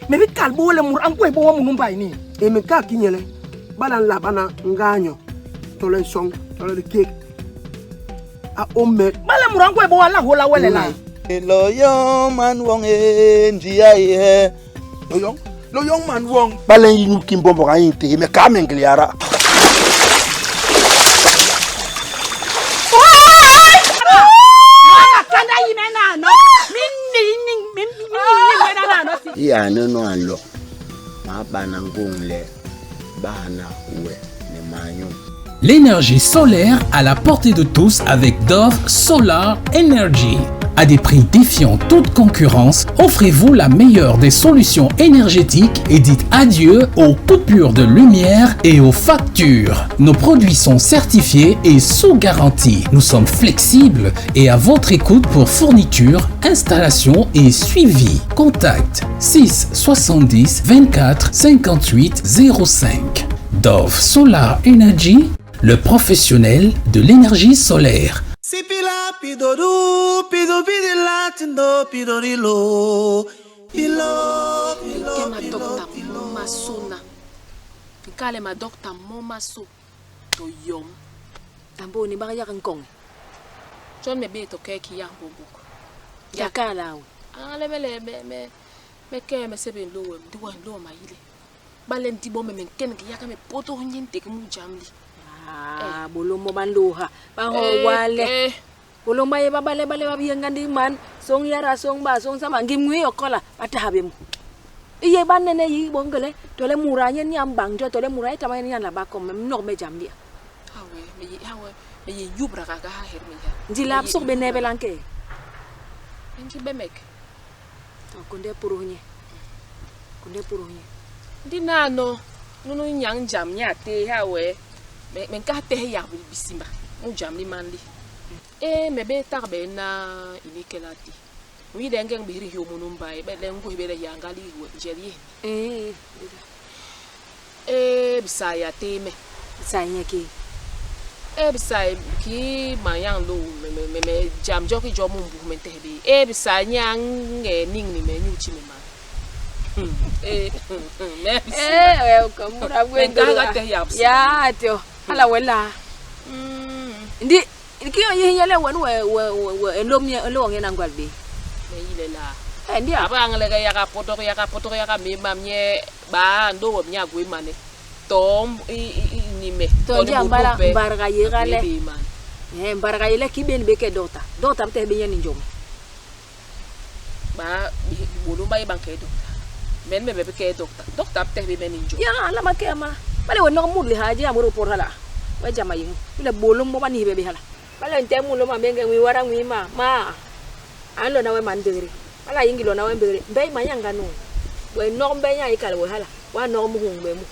Mais calbo le mur anko e bo mu numba ni. E me ka kinyele. Balan la bana nganyo. Tole song, tole de cake. A omme. Bala mur anko e bo wala hola wele la. Lo young man wong njia ye. Lo young man wong. Balen yin kimbo bo kan te me ka mengliara. Ya no anlo. Ma bana ngongle bana we ne manyo. L'énergie solaire à la portée de tous avec Dove Solar Energy. À des prix défiant toute concurrence, offrez-vous la meilleure des solutions énergétiques et dites adieu aux coupures de lumière et aux factures. Nos produits sont certifiés et sous garantie. Nous sommes flexibles et à votre écoute pour fourniture, installation et suivi. Contact 6 70 24 58 05. Dove Solar Energy, le professionnel de l'énergie solaire. Sipila pidoru pido pidila tindo pidorilo pilo pilo pilo masuna kale ma doctor mo maso to yom tambo ni ba ya kankong John me be to keki ya bobuko ya kala we ale mele me ke me sebe ndo we diwa ndo ma ile balen ti bo me ken ki ya ka me poto nyinte ke mu jamli bolomo banduha ba ho wale bolomba ye babale bale babiyenga man song yara song ba song sama ngimwi okola atahabe mu iye banene yi bongele tole muranye ni ambang to tole murai tamay ni la ba ko mem no me jamdi hawe me ye yubra ka ha hermi ya njilap sok be nebe lanke ngi bemek to konde puruhnya dinano nunu nyang jam nya te hawe men ka te ya bisimba mu jamli mandi me be tarbe na inikelati wi de ngeng biri yo munumba be le ngo be le yangali we jeli bisaya teme bisaya ki bisaya ki mayang lo me jam joki jo mu bu men tebi bisaya nge ning ni me nyuchi me ma kamura gwendo ya tio ala wela ndi kiyo yele we elomye elonge na ngwalbe me ile la ndi aba ngale ya ka poto ya ka me mamye ba ndo wo nya gwe mane tom ni me to ndi ambara barga yegale barga yele ki ben beke dota te be nyani njom ba bolu ba banke dota men me beke doctor te be men njom ya la makema bale wonno mudli haji amuru por hala wa jama yin ile bolum mo bani be hala bale nte mulo ma benge wi wara wi ma alo na we mandiri bala yingi lo na we mbere be mayanga no we no be nya ikal we hala wa no mu hungbe mu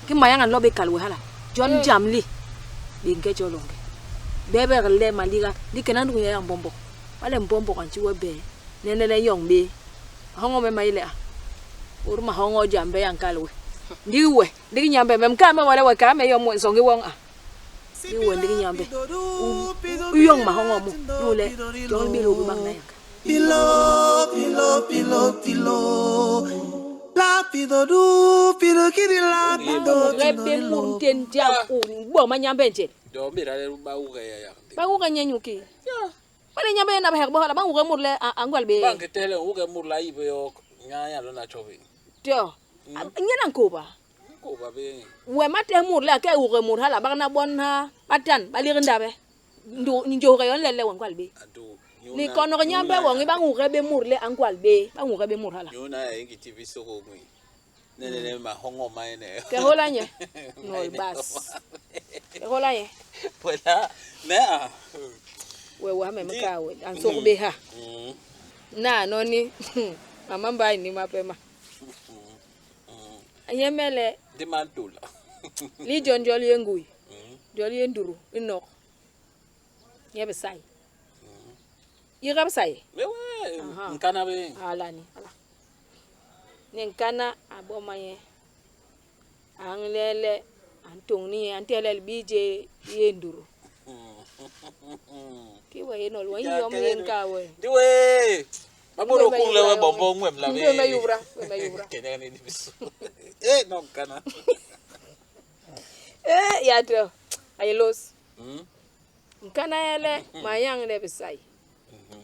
ki mayanga lo be kal we hala John Jamli binge jolonge bebe le maliga dikenan ku ya mbombo bale mbombo kan ci we be nene le yong be hongo me maile urma hongo jambe yankal we ndiwe ndigi nyambe mem kama wala wa kama yo mo songi won ndiwe ndigi nyambe uyong ma hongo mu yule jol bi lu bang na yak pilo la pido kiri la pido rebe mu ten ja bo ma nyambe nje Do mira le ba u ga ya. ba u ga nyanyuki wala nyambe na ba hek bo hala ba u ga murle angwal be Bank tele u ga murla ibe yo nya lo na chobe. Tio nyana nkoba be we mate murle ka u ga mur hala ba na bon ha patan ba li ndabe njo ga yon lele won kwalbe ni kono nyambe won ba u ga be murle angwalbe ba u ga be mur hala yo na ngi TV soko ngui nene ma hongo mai ne ke hola nye no bas ke hola ye Puela na we wa me mka we an so be ha na no ni mama mba ni mapema anyemele di mantula li joli ngui joli nduru inok yebe sai yega sai mewe nkana be ala ni nkana aboma ye anglele antoni antele bije yenduru kiwe no lo yom yen kawe diwe Maboro kung lewe bombong wem la Ndio mayubra, mayubra. Kenya ni bisu. No kana. Ya to. Ayelos. Kana ele mayang le besai.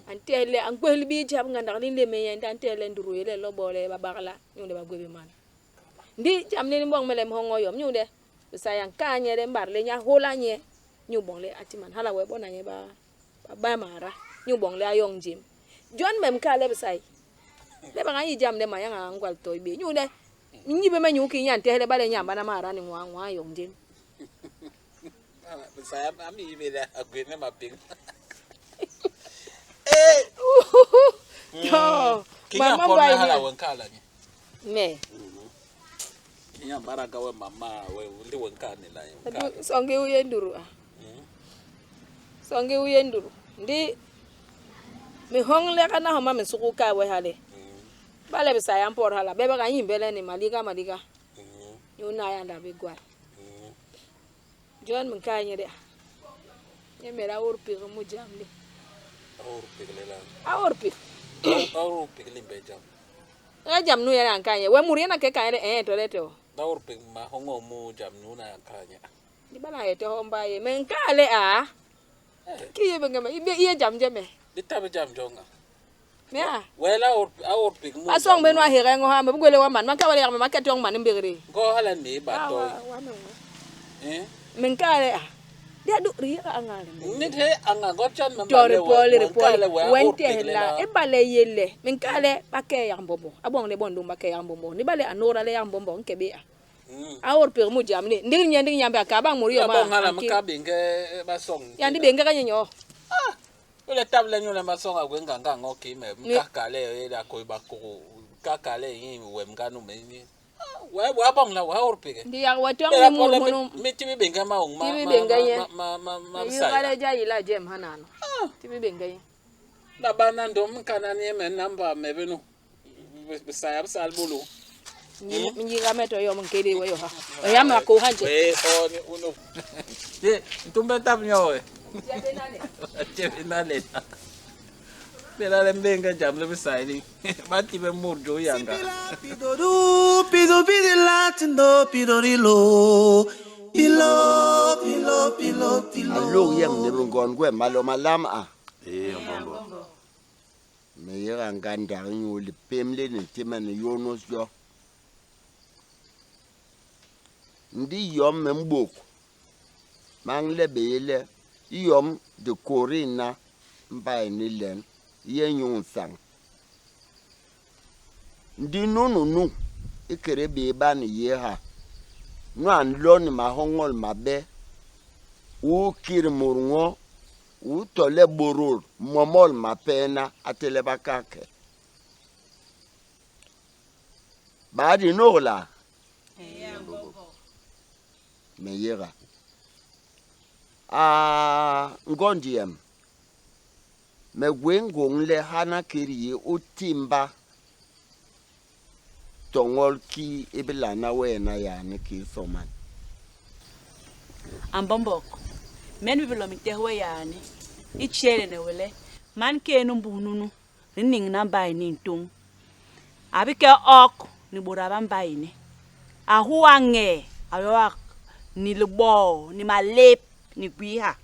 Antele angweli bi jam nganda linde me yanda antele nduru ele lobole babakala nyunde bagwebe man. Ndi jam ni mbong mele mhongo yom nyunde besai ankanye le mbarle nya holanye nyubongle atiman hala we bonanye ba mara nyubongle ayong jim. John mem kale besai. Le ba ngi jam de mayang angwal toy be nyunde nyibe me nyuki nyante le bale nyamba na mara ni ngwa ayong jim. Saya ami beda agwene maping. Yo, Mama boy ni wankala ni. Me. Kinya baraka we mama we ndi wankane la. Songe uyenduru. Songe uyenduru. Ndi mi hongle kana homa mi sukuka we hale. Bale bisa yampor hala bebe kan yimbele ni malika. Yuna yanda bigwa. John mkanye de. Yemera urpi mu jamli. Urpi lela. Urpi. Urpi limbe jam. Jam nu yana kanye. We muri na ke kanye to leto. Urpi ma hongo mu jam nu na kanye. Di bana yete homba ye men kale a. Ki ye benga ibe ye jam jeme. Di tabe jam jonga. Mea. Wela urpi mu. Asong benwa hire ngo ha mbugwele wa man ka wale ya market yong man mbegere. Go hala ni ba toy. Men kale a. Dia du ria angale. Ni the anga gotchan mama. Repole. Wente la e bale yele. Men kale bake ya mbombo. Abong le bondo bake ya mbombo. Ni bale anora le ya mbombo nkebe a. Awor per mu jamni. Nding nyambe ka bang muri yo ma. Abong hala makabinge basong. Ya ndi benga kanyo. Ole table nyole masong agwenga ngango kime mkakale ela koiba ko kakale yin wemganu meni. Wa abong la wa orpege. Ndi ya watong mu mu. Mitibi benga ma ma Yale jayi la jem hanano. Tibi benga yin. Na bana ndom kana ni men namba mebenu. Bisaya salbulu. Mingi gameto yo mkeli we yo ha. Oyama ko hanje. We on uno. Tumbe tapnyo we. Nale. Pela lembenga jam le beside. Mati be murjo yanga. Pido latindo pidorilo. Pilo. Alo yem ne rungon gwe malo malam a. Mbombo. Me yera nganda nyuli pemle ne timane yonos yo. Ndi yom membok. Mangle bele yom de korina mbai ni len yen sang. Ndi nunu ikere be ba ni ye ha. No an lon ma hongol mabe. U kir murngo u tole borol momol ma pena atele bakake. Ba di no la. Me yera. Ngondiem. Me gwengong le hana kiri o timba. Tongol ki ibilana wena yani ki soman. Ambombo. Men bibilo mitehwe yani. Ichere ne wele. Man ke numbununu. Ning namba ni ntung. Abike ok ni buraba mbai ni. Ahuange ayoak ni lebo ni malep ni gwiha.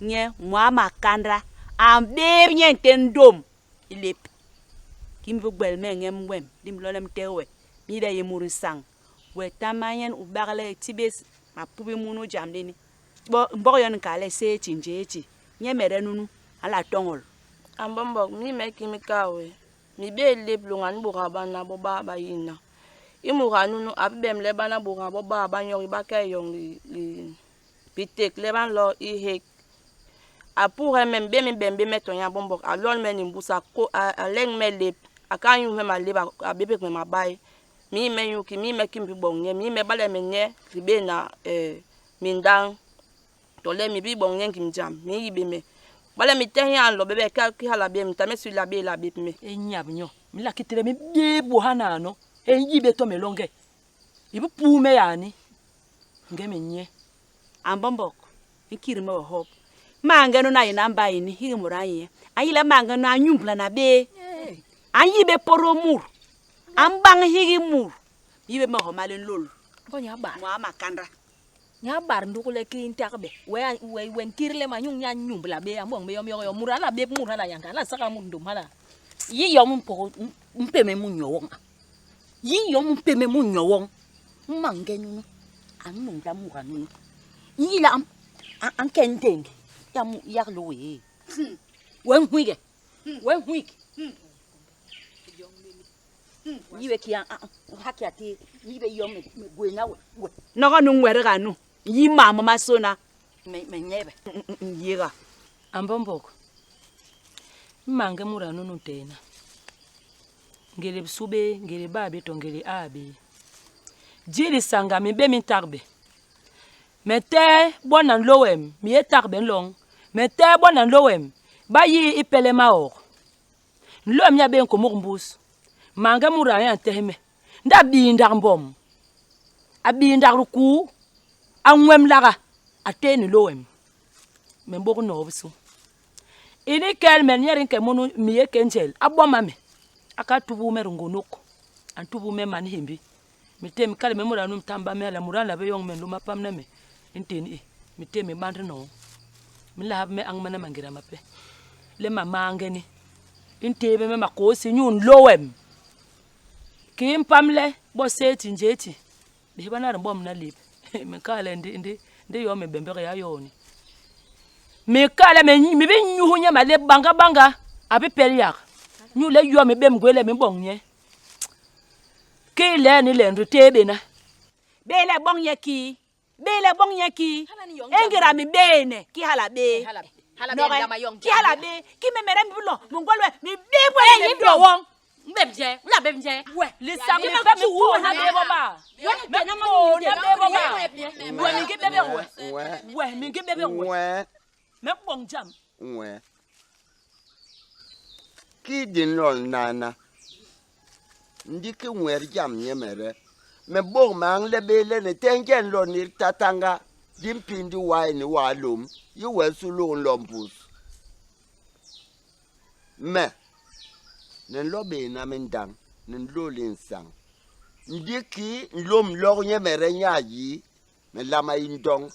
Nye mwa makandra ambe nye tendom ilep. Kimbo gbel mengem wem dim lolem tewe. Mi da yemuri sang. We tamayen u bagle tibes ma pubi munu jamdeni. Bo yon kale se chinjechi. Nye mere nunu ala tongol. Ambombo mi meki mikawe. Mi be lep lungan buraba na boba yina. Imura nunu abem lebana buraba baba nyori baka yong li pitek leban lo ihek. Apure membe mi bembe metonya bombo alon men imbusa ko aleng me lep akanyu me maleba abebe me mabai. Mi menyu ki mi meki mbibonye mi me bale menye ribe na mindang tole mi bi bonye kimjam mi yibe me bale mi tenya lo bebe ka ki hala be mi tamesu la be me enyabnyo mi la kitire mi bibu hanano yibe to melonge ibu pume yani ngemenye Ambombo ikiri mo hop mangano na ina mba ini hiri muranye ayile mangano anyumbla na be an yibe poro mur an bang higi mur yibe ma ho malen lol ko nya bar mo amakandra nya bar ndukule kin takbe we wen kirle ma nyung nya nyumbla be ambong be yo murala be murala yanka la saka mundum hala yi yom po mpeme mu nyowon yi yom mpeme mu nyowon mangenu an mum la mu kanu yi la an kendeng ya mu yaklo we wen huige yibe kiya hakiati yibe yom me gwena we no kanu nwere kanu yi mama masona me nyebe yira Ambomboko. Mange murano nutena. Ngele sube, ngele babe to ngele abe. Jiri sanga mi be mi tarbe. Mete bona lowem, mi e tarbe long. Mete bona lowem, ba yi ipele maor. Nlo mi abe nko murumbus. Mange murano yanteheme. Nda bi ndar mbom. Abi ndar ruku. Anwem lara. Ateni lowem. Memboko no obisu. Ini kel men yerin ke munu miye kenjel abo mame aka tubu me rungonoko an tubu me man himbi mitem kale me mura num tamba me la mura la be yong men luma pam na me inteni mitem me band no mi la me ang mana mangira mape le mama ngeni intebe me makosi nyun lowem kim pamle bo seti njeti be bana mbom na lip me kale ndi yo me bembere ya yoni me kala me be nyuhunya male banga abi peliak nyu le yo me bem gwele me bonye ke le ni le ndutebe na bele bonye ki engira mi bene ki hala be ki hala be ki me mere mi bulo mungolwe mi be bo ni do won mbemje la bemje we le sang me fa me ko na be baba me na mo na be baba we mi ke bebe we mi ke bebe we me bong jam Mwe. Ki dinol nana. Ndiki mwer jam nyemere. Me bong mang lebele ne tengen lo ni tatanga. Dimpindi wai ni walum. Yu wesu lompus. Me. Nen lobe na mendang. Nen lo linsang. Ndiki lom lor nyemere nyayi. Me lama indong.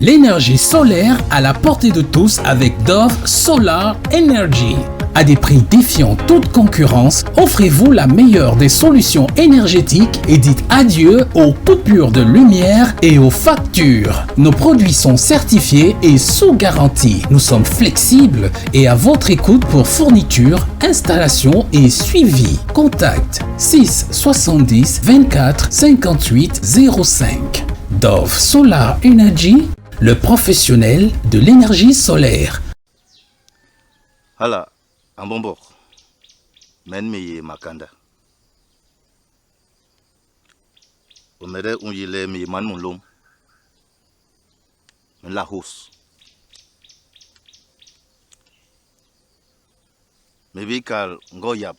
L'énergie solaire à la portée de tous avec Dove Solar Energy. À des prix défiant toute concurrence, offrez-vous la meilleure des solutions énergétiques et dites adieu aux coupures de lumière et aux factures. Nos produits sont certifiés et sous garantie. Nous sommes flexibles et à votre écoute pour fourniture, installation et suivi. Contact 6 70 24 58 05. Dove Solar Energy, le professionnel de l'énergie solaire. Hala, Ambombok, men mi makanda. Omere unjile mi man mulum. Men la hus. Me vikal ngoyap.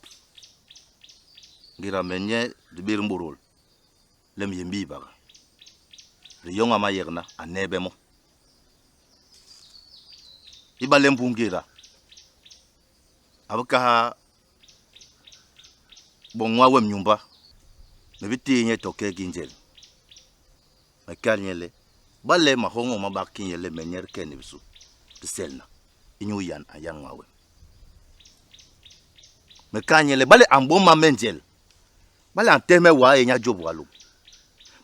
Gira menye de birmburul. Lem yembi baga. Le yonga mayerna anebemo. Iba lempungera. Abaka bongwa wem nyumba. Me biti nye toke ginjel. Me kanyele. Bale mahongo mabaki yele menyer keni bisu. Biselna. Inyu yan ayan wawe. Me kanyele bale amboma menjel. Bale anteme wa enya jobu walu.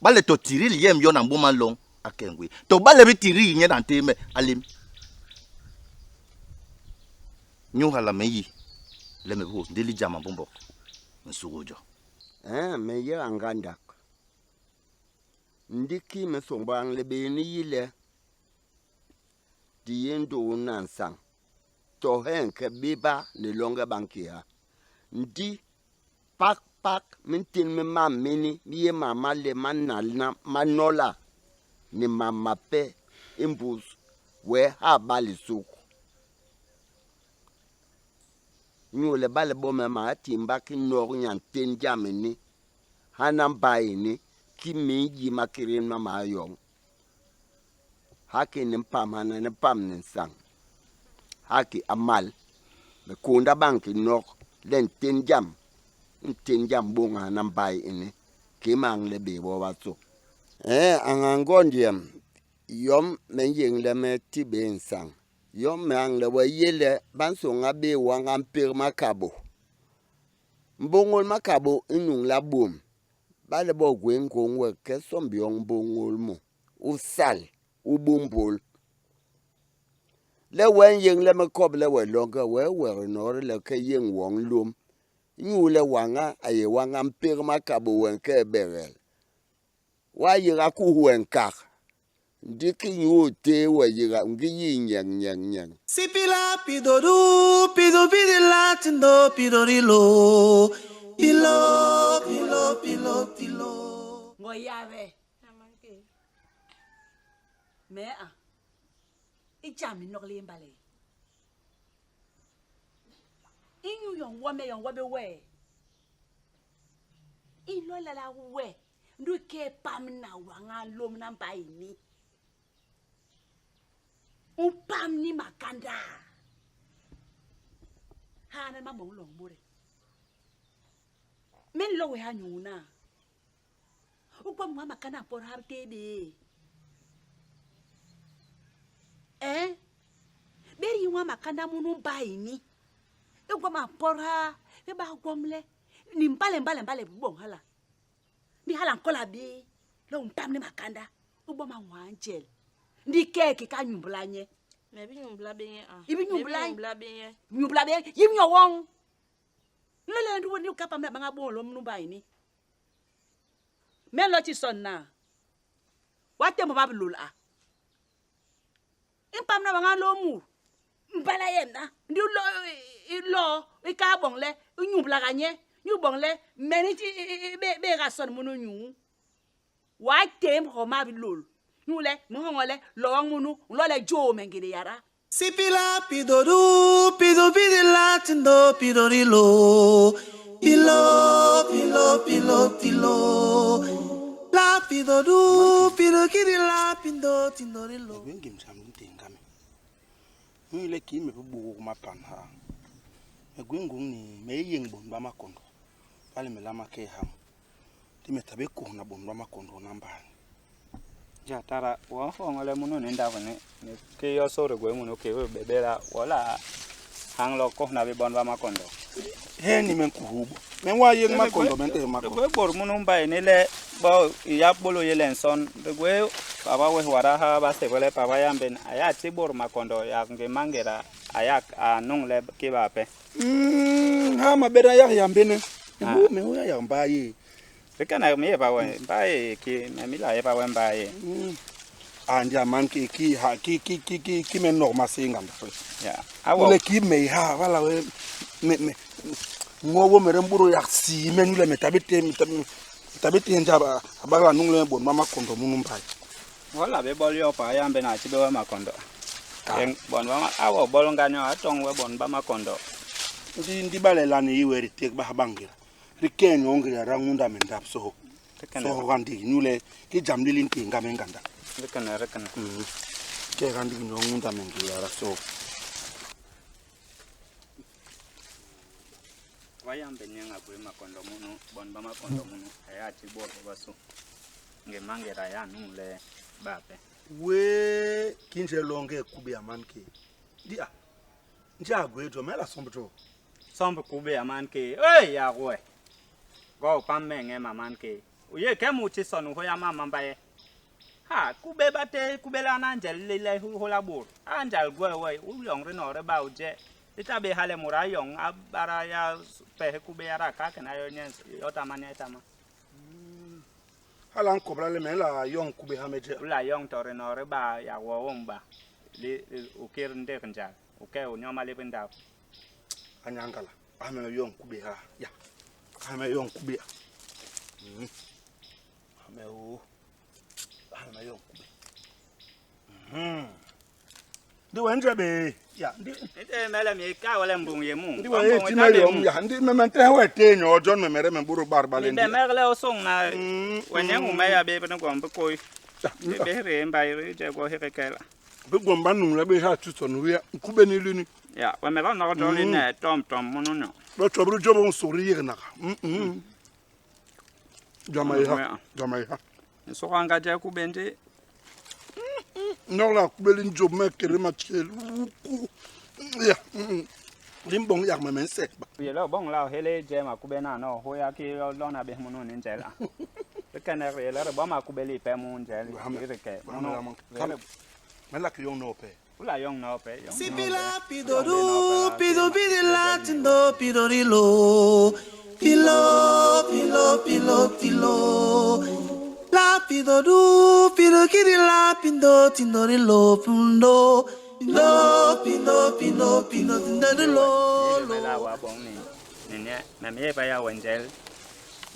Bale to tirili yem yon amboma long akengwe. To bale bitiri nye anteme alim. Nyu hala meyi. Leme ho ndeli jama bombo. Nsugojo. Meye angandak. Ndiki mesombang lebe ni yile. Diendo nansang. To henke biba ni longa bankia. Ndi pak mintin me mamini miye mama le manalna manola ni mama pe imbus we ha bali suku. Nyule bale bome ma timba ki nor nyan ten jamini hanam bayini ki miji makirin mama yong. Haki ni pam hana ni pam ni sang. haki amal me kunda banki nok len tenjam bonga nambai ini kimang le be bo batso angangondiam yom men yeng le me tiben sang yom mang le wa yele banso ngabe wanga mper makabo mbongol makabo inung la bom bale bo gwen kongwe ke sombiong mbongol mo usal ubumbol le wen yeng le me kob le we longa we nor le ke yeng wong lum nyu le wanga aye wanga mper makabo wen ke berel wa yira ku wen kak diki nyu te wa yira ngi nyang Sipila pidoru pido pidila tindo pidorilo pilo ngoyabe mea ijami nokle mbale inyu yon wabe we ilo la we ndu ke pamna wanga lom na mbaini upamni makanda hana mambo long bure men lo we hanyuna ukwa mwa makana por hartede beri mwa makanda munu baini ukwa ma porha e ba gwomle ni mbale bubong hala ni hala nkola bi lo mpamni makanda ukwa ma wanjel ndi keke ka nyumbulanye Maybe nyumbla benye ibi nyumbla benye yim yo wong lele ndu woni kapa me banga bon lo mnu baini me lo ti sonna wate mo babulul a impam na banga lo mu mbala yena ndi lo ka bon le nyumbla ganye nyubon le meniti be ga son munu nyu wate mo mabulul nule ngongole lo wangunu lo le jo mengide yara Sipila pidoru pido pidila tindo pidorilo pilo la pidoru pido kidila pindo tindorilo wengi msambu tingame nule kime bubu kumapana egwengung ni meyeng bomba makondo pale melama ke ham timetabe ko na bomba makondo nambani ja tara wa ngole muno nenda bane ke yo sore gwe muno ke bebela wala hanglo ko na be bonba makondo he ni men kuhubo men wa yeng makondo men te makondo gwe bor muno mba enele ba ya bolo yelenson de gwe baba we wara ha ba se gole baba yamben aya ti bor makondo ya nge mangera aya anung le ke ba pe ha mabera ya yambene me ho ya mbaye kana me ba we mbaye ki me mila e ba we mbaye andi aman ki ha ki men normal singa mba ya awo le ki me ha wala we me ngowo mere mburu ya si menu le metabete njaba abala nungle bon mama kondo munu mbaye wala be bol yo pa yambe na chibe wa makondo en bon mama awo bol nganyo atong we bon ba makondo ndi balela ni iwe ritek ba bangira rikenyo ngira rangunda mendap so gandi nule ki jamlili ntinga menganda rekana ke gandi ngunda mengira so wayambe nyanga kwe makondo muno bon ba makondo muno aya chibor baso nge mangera ya nule bape we kinje longe kubi amanke dia nja gwejo mela sombe kubi amanke ya gwe go pamenge mamanke uye ke muchi sonu ho ya mama mbaye ha kube bate kubela na njel le ho la bur anjal gwe we uyong re no re ba uje itabe hale murayong abara ya pe kube ya raka kana yo nyen yo tamanya tama hala nkobra le mela yong kube hameje la yong tore no re ba ya wo womba le ukir nde kanja uke unyoma le benda anyangala ame yong kube ha ya ame yong kube ame yong kube ndi wenje be ya ndi mele mi ka wala mbung yemu ndi we ti mele yom ya ndi memente we tenyo ojon memere memburu barbale ndi mele o song na wenyengu meya be beno gombe koy be re mba ire je go herekela be gomba num la be ha tuto no ya kube ni luni Ya, wa me na to le na tom mono no. Lo chobru jobo on sourire na. Jamaiha. So kanga ja ku bende. Non la kubeli job me kere ma chelu. Ya. Limbong yak me sek ba. Ye lo bong la hele je ma ku bena no ho ya ki lo na be mono ni njela. Be kana re la ba ma ku beli pe mo njela. Ire ke. Mela ki yon no pe. Ula yong no pe. Si pila pidoru, pido pidila tindo pidorilo. Pilo, pilo, pilo, pilo. La pidoru, pido kidila pindo tindorilo pundo. Pino, pino, pino, pino tindorilo. La wa bong ni. Ni ne, na me pa ya wenjel.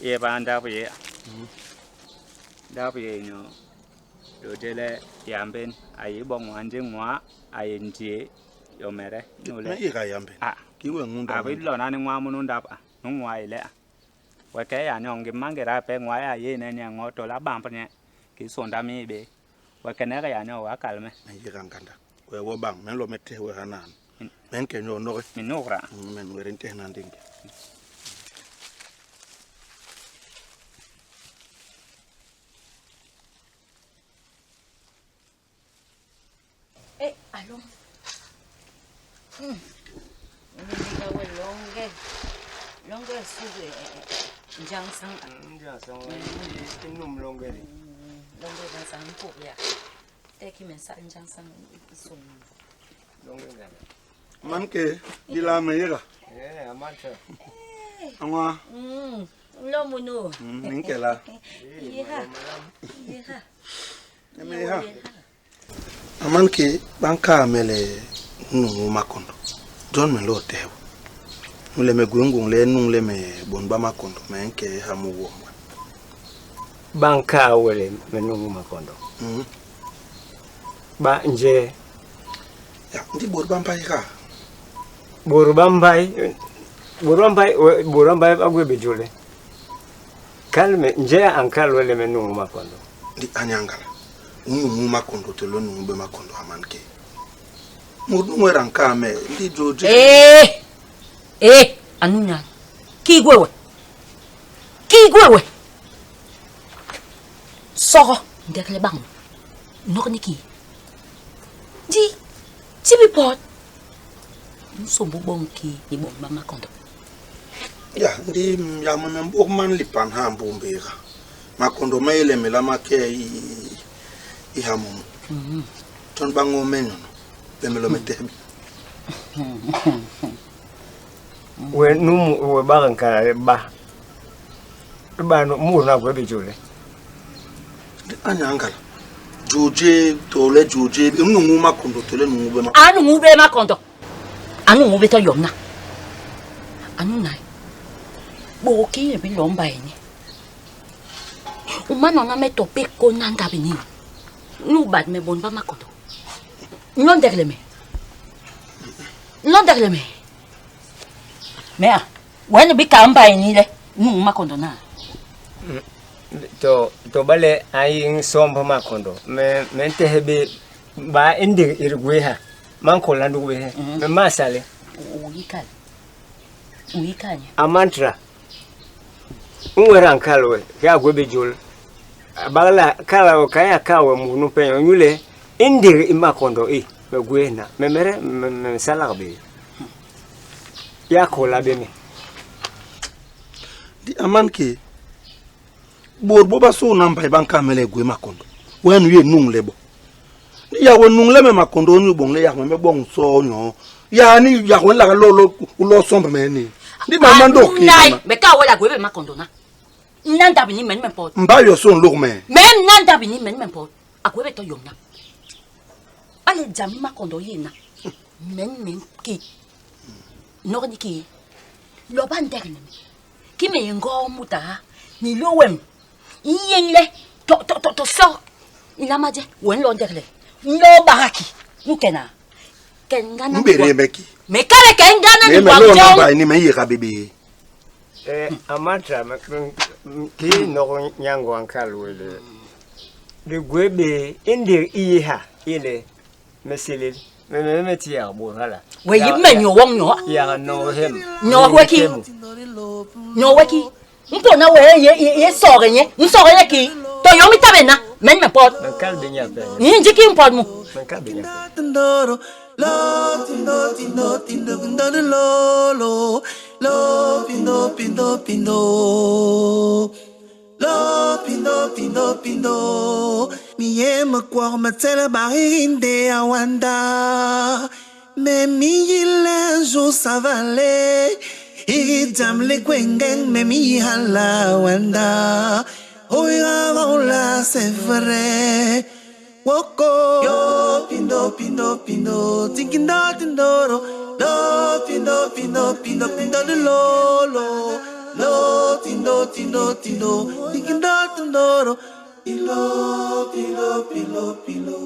Ye ba anda pe. Da pe no. Do dele yamben ayi bong wanjing mwa ayi ntie yo mere nule Me ira yamben ki we ngunda abi lo na ni mwa munu ndapa nwa ile we ke ya nyong gi mangera pe ngwa ya ye ne nya ngoto la bam pne ki sonda mi be we ke ne ya nyo wa kalme me ira nganda we wo bang men lo mette we hanan men ke nyo no mi nokra men we rente nan dinge Along. Ini we longer suge jangsang. Jangsang. Inum longer. Longer jangsang puk ya. Teki mensa jangsang sum. Longer kan. Man ke dila me ira. Amanta. Angwa. Lo munu. Min ke la. Iya. Iya. Me ha. Aman ke banka mele nungu makondo don me lo tew mule me gungung le nung le me bonba makondo me nke hamu wo banka wele me nungu makondo ba nje ya ndi borba mpai ka borba mpai agwe bejule kalme nje ankal wele me nungu makondo ndi anyangala nungu makondo to lo nungu be makondo amanke mudu ngwera nkame ndi joje anunya kigwewe soko ndekle bang nok niki di tibi pot nsombu bonki ni bomba makondo ya ndi ya mama mbok man lipan ha mbumbera makondo maile mela make I hamu ton bango menyo bemelo metebi we numu we baranka ba no mu na go bejule anyangala joje tole joje nungu makondo tole nungu be makondo anu ngube to yomna anu nai bo ki bi lomba ni umano na meto pe ko nanda bini nu bad me bon ba makondo non derleme mea wani bi kamba ni le nu makondo na to bale ayin somba makondo me hebe ba indi irgwe ha man ko landu we me masale uyikanya amantra unwera ankalwe ya gwebe jul bagala kala o kaya kawe munu penyo nyule indi makondo begwe na memere me salabe ya ko labeme di amanke borbo baso namba banka mele gwe makondo wenu ye nunglebo ya won nungleme makondo ni bongle ya me bon so nyo ya ni ya won la lo somba me ni di mama ndo ki be ka wala gwe makondo na nanda bini men pot mba yo so nlo me men nanda bini men pot akwe to yomna ale jami makondo yina men ki no ni ki lo banderne ki me ngo muta ni lo wem yenle to so ina maje wen lo ndekle no baraki nukena kengana mbere meki me kale kengana ni kwa jo ni me yeka bebe amatra ki no nyango ankal wele de gwebe inde iha ile mesele me tia borala. We yi menyo wong nyo. Ya no him. Nyo weki. Nyo weki. Mpo na we ye sore nye. Nsore ye ki. To yomi tabena. Men me pot. Kal benya pe. Yinji ki mpot mu. Kal benya. Lo tindo tindo tindo tindo lo pindo pindo pindo lo pindo pindo mi ema kwa matela bahinde awanda me mi yile jo savale idam le kwengeng me mi hala wanda oya la c'est vrai Woko yo pindo pindo pindo tinkindo tindoro lo pindo pindo pindo pindo lo tindo tindo tindo tinkindo tindoro ilo pilo pilo pilo